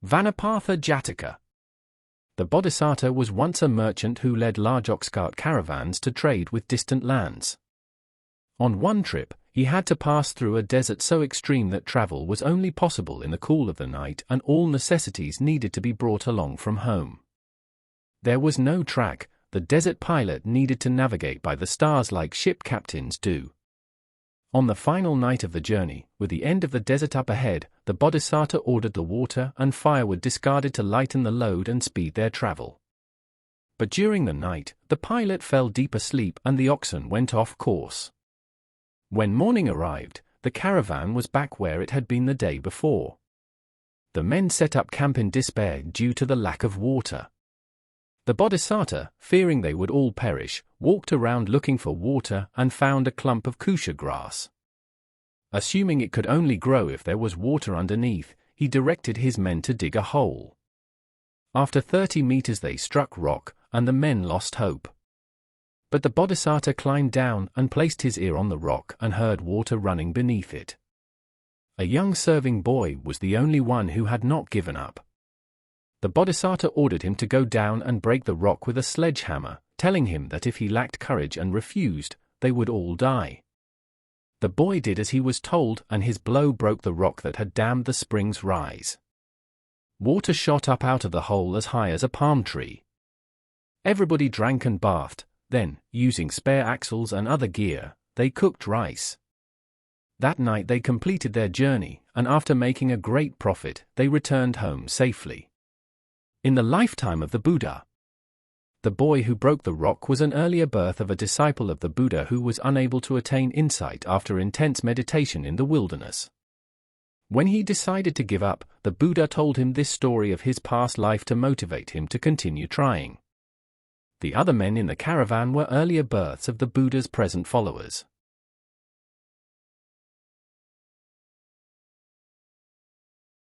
Vannupatha Jataka. The Bodhisattva was once a merchant who led large ox-cart caravans to trade with distant lands. On one trip, he had to pass through a desert so extreme that travel was only possible in the cool of the night and all necessities needed to be brought along from home. There was no track, the desert pilot needed to navigate by the stars like ship captains do. On the final night of the journey, with the end of the desert up ahead, the Bodhisattva ordered the water and firewood discarded to lighten the load and speed their travel. But during the night, the pilot fell deep asleep and the oxen went off course. When morning arrived, the caravan was back where it had been the day before. The men set up camp in despair due to the lack of water. The Bodhisattva, fearing they would all perish, walked around looking for water and found a clump of kusha grass. Assuming it could only grow if there was water underneath, he directed his men to dig a hole. After 30 meters they struck rock, and the men lost hope. But the Bodhisattva climbed down and placed his ear on the rock and heard water running beneath it. A young serving boy was the only one who had not given up. The Bodhisattva ordered him to go down and break the rock with a sledgehammer, telling him that if he lacked courage and refused, they would all die. The boy did as he was told, and his blow broke the rock that had dammed the spring's rise. Water shot up out of the hole as high as a palm tree. Everybody drank and bathed, then, using spare axles and other gear, they cooked rice. That night they completed their journey, and after making a great profit, they returned home safely. In the lifetime of the Buddha, the boy who broke the rock was an earlier birth of a disciple of the Buddha who was unable to attain insight after intense meditation in the wilderness. When he decided to give up, the Buddha told him this story of his past life to motivate him to continue trying. The other men in the caravan were earlier births of the Buddha's present followers.